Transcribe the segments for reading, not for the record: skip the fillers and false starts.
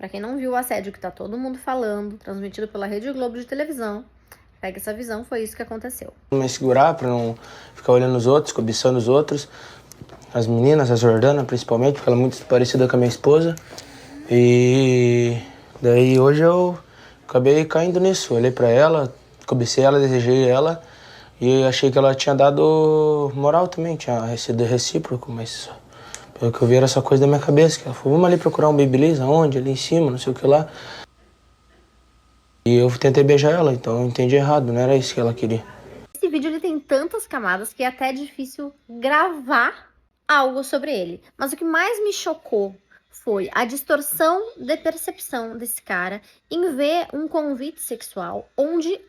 Pra quem não viu o assédio que tá todo mundo falando, transmitido pela Rede Globo de televisão, pega essa visão, foi isso que aconteceu. Me segurar pra não ficar olhando os outros, cobiçando os outros. As meninas, a Jordana principalmente, porque ela é muito parecida com a minha esposa. E daí hoje eu acabei caindo nisso. Olhei pra ela, cobicei ela, desejei ela. E achei que ela tinha dado moral também, tinha sido recíproco, mas pelo que eu vi era só coisa da minha cabeça. Que ela falou, vamos ali procurar um Babyliss, aonde? Ali em cima, não sei o que lá. E eu tentei beijar ela, então eu entendi errado, não era isso que ela queria. Esse vídeo ele tem tantas camadas que é até difícil gravar algo sobre ele. Mas o que mais me chocou foi a distorção de percepção desse cara em ver um convite sexual onde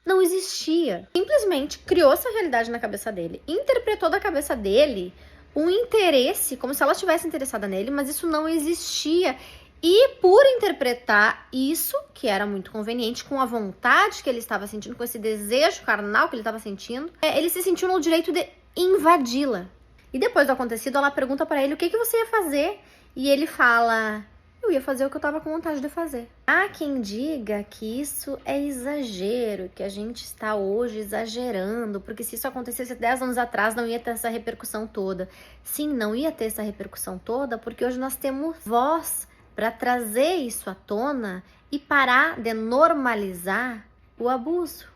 não existia. Simplesmente criou essa realidade na cabeça dele, interpretou da cabeça dele um interesse, como se ela estivesse interessada nele, mas isso não existia. E por interpretar isso, que era muito conveniente, com a vontade que ele estava sentindo, com esse desejo carnal que ele estava sentindo, ele se sentiu no direito de invadi-la. E depois do acontecido, ela pergunta para ele o que você ia fazer. E ele fala, eu ia fazer o que eu tava com vontade de fazer. Há quem diga que isso é exagero, que a gente está hoje exagerando, porque se isso acontecesse 10 anos atrás não ia ter essa repercussão toda. Sim, não ia ter essa repercussão toda, porque hoje nós temos voz para trazer isso à tona e parar de normalizar o abuso.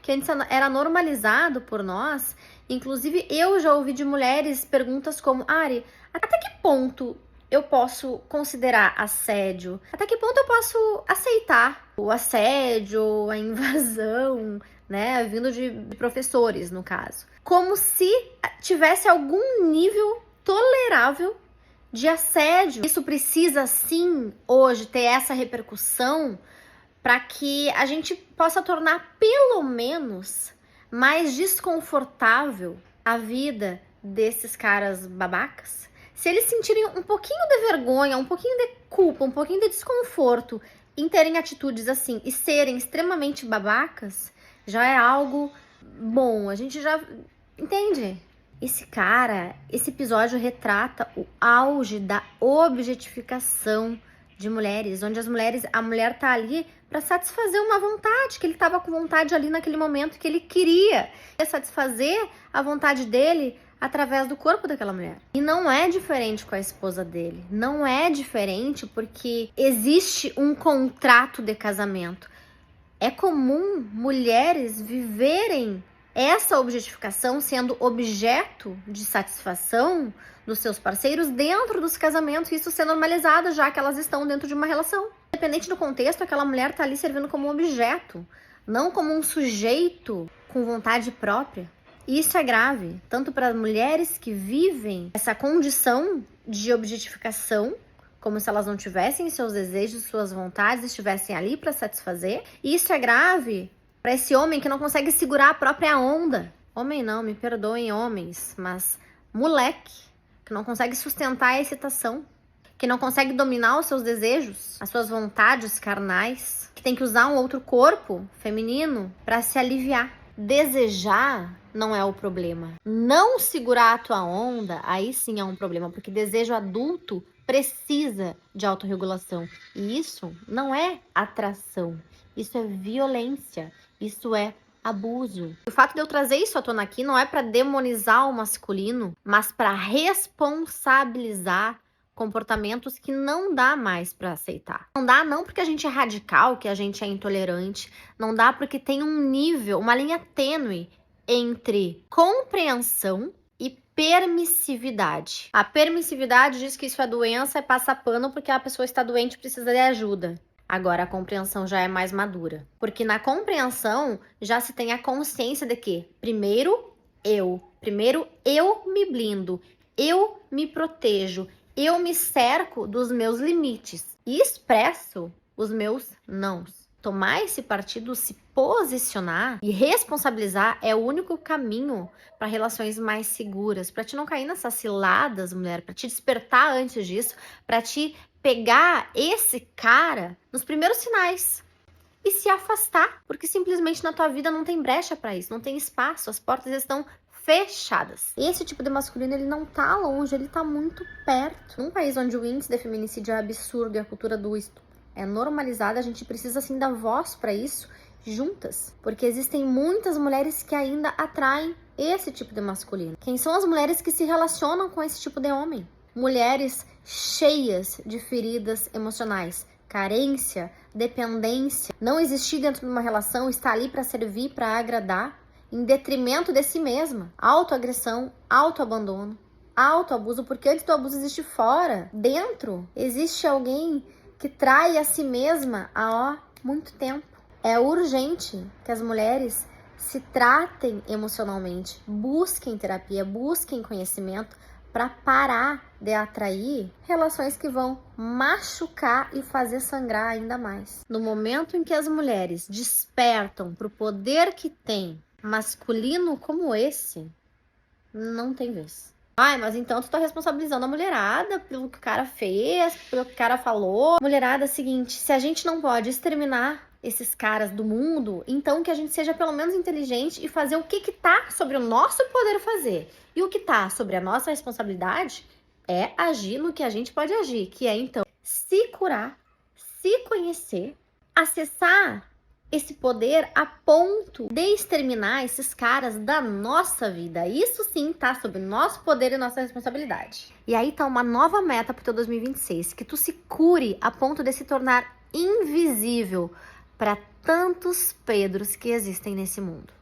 Que antes era normalizado por nós. Inclusive, eu já ouvi de mulheres perguntas como, Ari, até que ponto eu posso considerar assédio? Até que ponto eu posso aceitar o assédio, a invasão, né? Vindo de professores, no caso. Como se tivesse algum nível tolerável de assédio. Isso precisa, sim, hoje ter essa repercussão para que a gente possa tornar, pelo menos, mais desconfortável a vida desses caras babacas. Se eles sentirem um pouquinho de vergonha, um pouquinho de culpa, um pouquinho de desconforto em terem atitudes assim e serem extremamente babacas, já é algo bom. A gente já entende. Esse cara, esse episódio retrata o auge da objetificação de mulheres, onde a mulher tá ali para satisfazer uma vontade, que ele tava com vontade ali naquele momento, que ele queria satisfazer a vontade dele através do corpo daquela mulher. E não é diferente com a esposa dele. Não é diferente porque existe um contrato de casamento. É comum mulheres viverem essa objetificação sendo objeto de satisfação dos seus parceiros dentro dos casamentos, e isso ser normalizado já que elas estão dentro de uma relação. Independente do contexto, aquela mulher tá ali servindo como um objeto, não como um sujeito com vontade própria. E isso é grave, tanto para mulheres que vivem essa condição de objetificação, como se elas não tivessem seus desejos, suas vontades, estivessem ali para satisfazer. E isso é grave para esse homem que não consegue segurar a própria onda. Homem não, me perdoem homens, mas moleque que não consegue sustentar a excitação, que não consegue dominar os seus desejos, as suas vontades carnais, que tem que usar um outro corpo feminino para se aliviar. Desejar não é o problema. Não segurar a tua onda, aí sim é um problema, porque desejo adulto precisa de autorregulação. E isso não é atração, isso é violência, isso é abuso. O fato de eu trazer isso à tona aqui não é para demonizar o masculino, mas para responsabilizar comportamentos que não dá mais para aceitar. Não dá não porque a gente é radical, que a gente é intolerante, não dá porque tem um nível, uma linha tênue entre compreensão e permissividade. A permissividade diz que isso é doença, é passar pano porque a pessoa está doente e precisa de ajuda. Agora a compreensão já é mais madura, porque na compreensão já se tem a consciência de que primeiro eu me blindo, eu me protejo, eu me cerco dos meus limites e expresso os meus nãos. Tomar esse partido, se posicionar e responsabilizar é o único caminho para relações mais seguras, para te não cair nessas ciladas, mulher, para te despertar antes disso, para te pegar esse cara nos primeiros sinais e se afastar, porque simplesmente na tua vida não tem brecha para isso, não tem espaço, as portas estão fechadas. Esse tipo de masculino, ele não tá longe, ele tá muito perto. Num país onde o índice de feminicídio é absurdo e a cultura do é normalizada, a gente precisa sim dar voz para isso juntas, porque existem muitas mulheres que ainda atraem esse tipo de masculino. Quem são as mulheres que se relacionam com esse tipo de homem? Mulheres cheias de feridas emocionais, carência, dependência, não existir dentro de uma relação, estar ali para servir, para agradar, em detrimento de si mesma, autoagressão, autoabandono, autoabuso, porque antes do abuso existe fora, dentro existe alguém que trai a si mesma há muito tempo. É urgente que as mulheres se tratem emocionalmente, busquem terapia, busquem conhecimento para parar de atrair relações que vão machucar e fazer sangrar ainda mais. No momento em que as mulheres despertam para o poder que tem masculino como esse, não tem vez. Ai, mas então tu tá responsabilizando a mulherada pelo que o cara fez, pelo que o cara falou. Mulherada, é o seguinte, se a gente não pode exterminar esses caras do mundo, então que a gente seja pelo menos inteligente e fazer o que tá sobre o nosso poder fazer. E o que tá sobre a nossa responsabilidade é agir no que a gente pode agir, que é então se curar, se conhecer, acessar esse poder a ponto de exterminar esses caras da nossa vida. Isso sim tá sob nosso poder e nossa responsabilidade. E aí tá uma nova meta pro teu 2026, que tu se cure a ponto de se tornar invisível para tantos Pedros que existem nesse mundo.